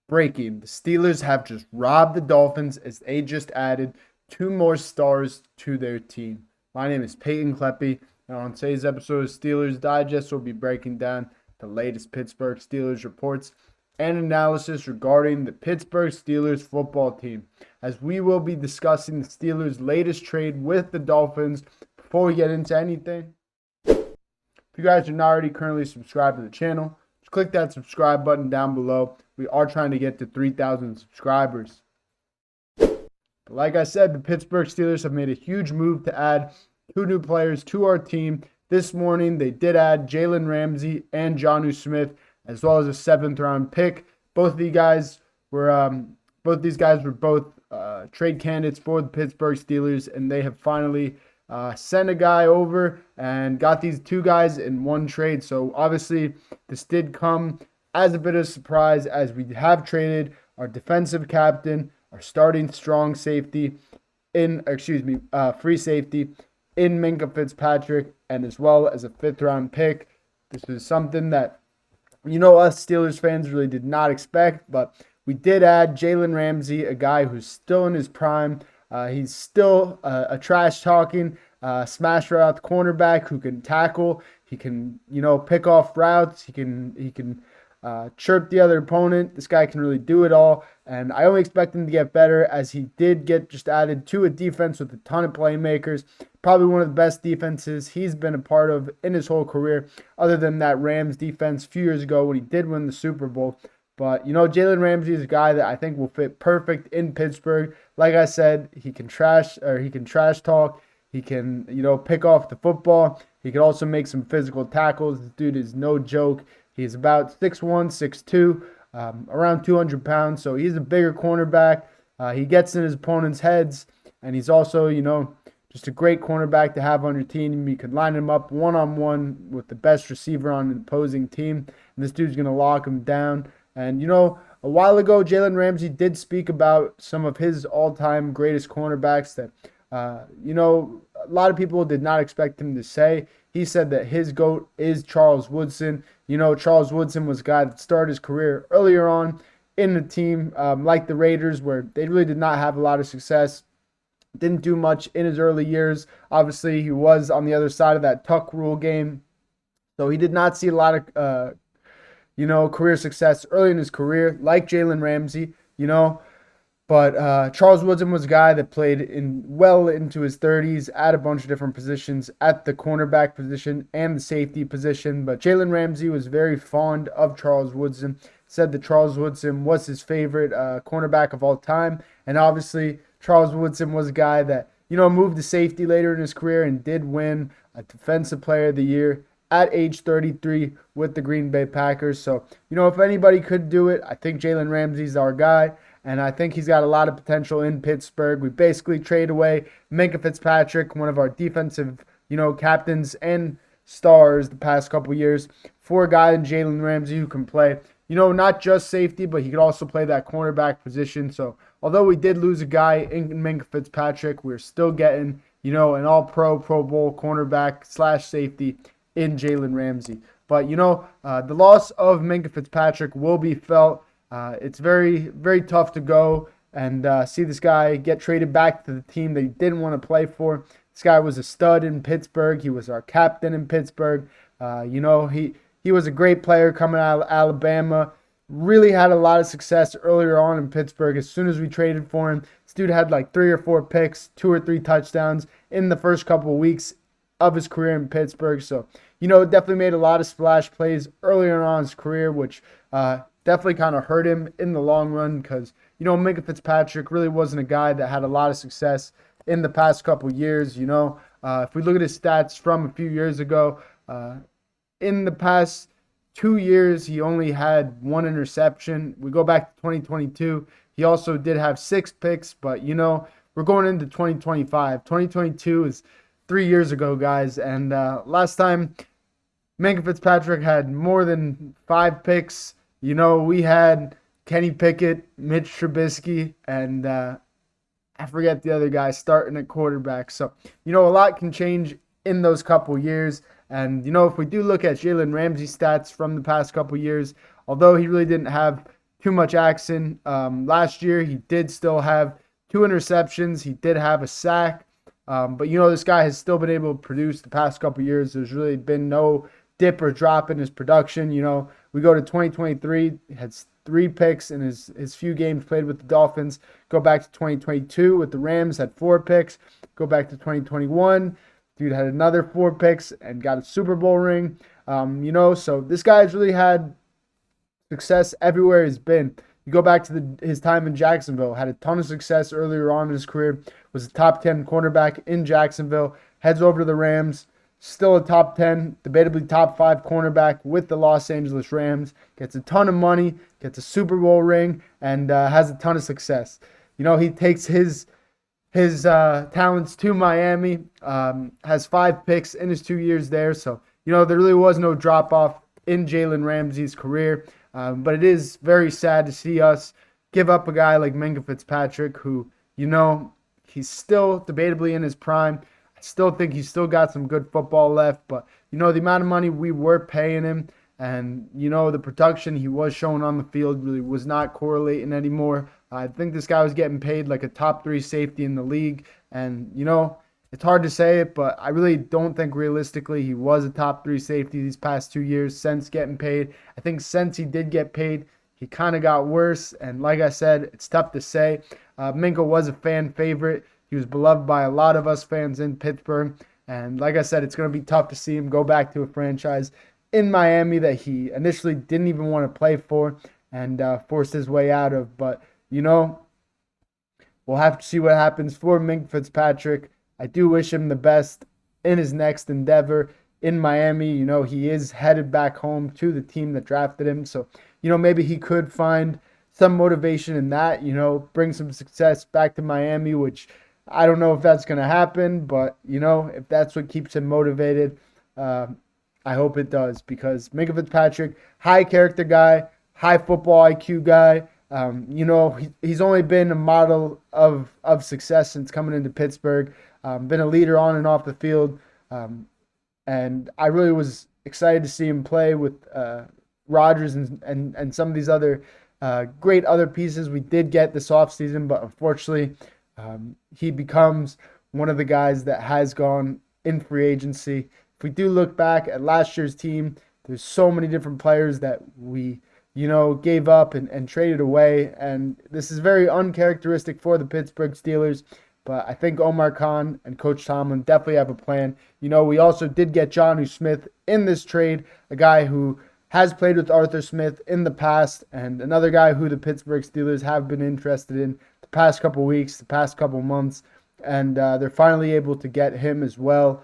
Breaking: the Steelers have just robbed the Dolphins as they just added two more stars to their team. My name is Peyton Kleppe, and on today's episode of Steelers Digest, we'll be breaking down the latest Pittsburgh Steelers reports and analysis regarding the Pittsburgh Steelers football team, as we will be discussing the Steelers' latest trade with the Dolphins. Before we get into anything, if you guys are not already currently subscribed to the channel, just click that subscribe button down below. We are trying to get to 3,000 subscribers. But like I said, the Pittsburgh Steelers have made a huge move to add two new players to our team. This morning, they did add Jaylen Ramsey and Jonnu Smith, as well as a 7th-round pick. Both these guys were trade candidates for the Pittsburgh Steelers, and they have finally sent a guy over and got these two guys in one trade. So obviously, this did come as a bit of a surprise, as we have traded our defensive captain, our starting strong safety free safety in Minkah Fitzpatrick, and as well as a 5th-round pick. This is something that, us Steelers fans really did not expect, but we did add Jaylen Ramsey, a guy who's still in his prime. He's still a trash-talking, smash-route cornerback who can tackle. He can, pick off routes. He can chirp the other opponent. This guy can really do it all, and I only expect him to get better, as he did get just added to a defense with a ton of playmakers. Probably one of the best defenses he's been a part of in his whole career, other than that Rams defense a few years ago when he did win the Super Bowl. But, Jaylen Ramsey is a guy that I think will fit perfect in Pittsburgh. Like I said, he can trash talk. He can, pick off the football. He can also make some physical tackles. This dude is no joke. He's about 6'1", 6'2", around 200 pounds. So he's a bigger cornerback. He gets in his opponent's heads, and he's also, just a great cornerback to have on your team. You could line him up one-on-one with the best receiver on the opposing team, and this dude's going to lock him down. And, a while ago, Jaylen Ramsey did speak about some of his all-time greatest cornerbacks that, a lot of people did not expect him to say. He said that his GOAT is Charles Woodson. Charles Woodson was a guy that started his career earlier on in the team, like the Raiders, where they really did not have a lot of success. Didn't do much in his early years. Obviously, he was on the other side of that tuck rule game, so he did not see a lot of career success early in his career, like Jaylen Ramsey, But Charles Woodson was a guy that played well into his 30s at a bunch of different positions, at the cornerback position and the safety position. But Jaylen Ramsey was very fond of Charles Woodson, said that Charles Woodson was his favorite cornerback of all time. And obviously, Charles Woodson was a guy that, moved to safety later in his career and did win a Defensive Player of the Year at age 33 with the Green Bay Packers. So, if anybody could do it, I think Jaylen Ramsey's our guy, and I think he's got a lot of potential in Pittsburgh. We basically trade away Minkah Fitzpatrick, one of our defensive, captains and stars the past couple years, for a guy in Jaylen Ramsey who can play, not just safety, but he could also play that cornerback position. So, although we did lose a guy in Minkah Fitzpatrick, we're still getting, an all-pro, Pro Bowl cornerback / safety in Jaylen Ramsey. But, the loss of Minkah Fitzpatrick will be felt. It's very, very tough to go and see this guy get traded back to the team that he didn't want to play for. This guy was a stud in Pittsburgh. He was our captain in Pittsburgh. He was a great player coming out of Alabama. Really had a lot of success earlier on in Pittsburgh. As soon as we traded for him, this dude had like 3 or 4 picks, 2 or 3 touchdowns in the first couple of weeks of his career in Pittsburgh. So, definitely made a lot of splash plays earlier on in his career, which definitely kind of hurt him in the long run, because, Minkah Fitzpatrick really wasn't a guy that had a lot of success in the past couple years. If we look at his stats from a few years ago, in the past 2 years, he only had 1 interception. We go back to 2022. He also did have 6 picks, but, we're going into 2025. 2022 is 3 years ago, guys, and last time Minkah Fitzpatrick had more than 5 picks. We had Kenny Pickett, Mitch Trubisky, and I forget the other guy starting at quarterback. So, a lot can change in those couple years. And, if we do look at Jaylen Ramsey's stats from the past couple years, although he really didn't have too much action. Last year, he did still have 2 interceptions. He did have a sack. But, this guy has still been able to produce the past couple years. There's really been no dip or drop in his production. We go to 2023, he had 3 picks in his few games played with the Dolphins. Go back to 2022 with the Rams, had 4 picks. Go back to 2021, dude had another 4 picks and got a Super Bowl ring. So this guy's really had success everywhere he's been. You go back to his time in Jacksonville, had a ton of success earlier on in his career, was a top 10 cornerback in Jacksonville, heads over to the Rams, still a top 10, debatably top 5 cornerback with the Los Angeles Rams, gets a ton of money, gets a Super Bowl ring, and has a ton of success. He takes his talents to Miami, has 5 picks in his 2 years there, so, there really was no drop-off in Jalen Ramsey's career. But it is very sad to see us give up a guy like Minkah Fitzpatrick who, he's still debatably in his prime. I still think he's still got some good football left. But, the amount of money we were paying him and, the production he was showing on the field really was not correlating anymore. I think this guy was getting paid like a top 3 safety in the league. And, it's hard to say it, but I really don't think realistically he was a top 3 safety these past 2 years since getting paid. I think since he did get paid, he kind of got worse. And like I said, it's tough to say. Minkah was a fan favorite. He was beloved by a lot of us fans in Pittsburgh. And like I said, it's going to be tough to see him go back to a franchise in Miami that he initially didn't even want to play for and forced his way out of. But, we'll have to see what happens for Minkah Fitzpatrick. I do wish him the best in his next endeavor in Miami. He is headed back home to the team that drafted him. So, maybe he could find some motivation in that, bring some success back to Miami, which I don't know if that's going to happen. But, if that's what keeps him motivated, I hope it does. Because Minkah Fitzpatrick, high character guy, high football IQ guy. He's only been a model of success since coming into Pittsburgh. Been a leader on and off the field. And I really was excited to see him play with Rodgers and some of these other great other pieces we did get this offseason. But unfortunately, he becomes one of the guys that has gone in free agency. If we do look back at last year's team, there's so many different players that we gave up and traded away. And this is very uncharacteristic for the Pittsburgh Steelers. But I think Omar Khan and Coach Tomlin definitely have a plan. We also did get Jonnu Smith in this trade, a guy who has played with Arthur Smith in the past, and another guy who the Pittsburgh Steelers have been interested in the past couple weeks, the past couple months. And they're finally able to get him as well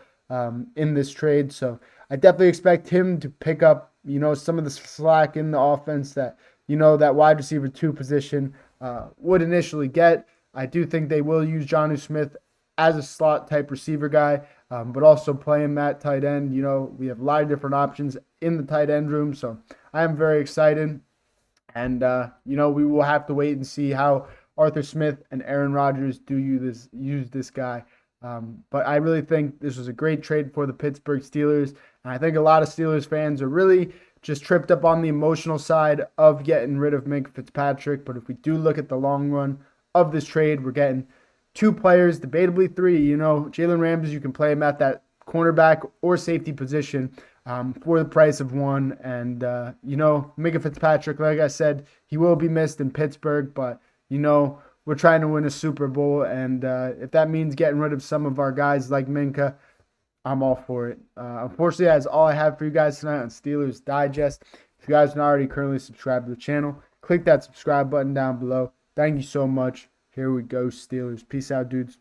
in this trade. So I definitely expect him to pick up, some of the slack in the offense that, that wide receiver 2 position would initially get. I do think they will use Jonnu Smith as a slot type receiver guy, but also play him at tight end. We have a lot of different options in the tight end room, so I am very excited. And, we will have to wait and see how Arthur Smith and Aaron Rodgers do use this guy. But I really think this was a great trade for the Pittsburgh Steelers. And I think a lot of Steelers fans are really just tripped up on the emotional side of getting rid of Minkah Fitzpatrick. But if we do look at the long run of this trade, we're getting 2 players, debatably 3. Jaylen Ramsey, you can play him at that cornerback or safety position for the price of 1. And, Minkah Fitzpatrick, like I said, he will be missed in Pittsburgh, but, we're trying to win a Super Bowl. And if that means getting rid of some of our guys like Minkah, I'm all for it. Unfortunately, that's all I have for you guys tonight on Steelers Digest. If you guys are not already currently subscribed to the channel, click that subscribe button down below. Thank you so much. Here we go, Steelers. Peace out, dudes.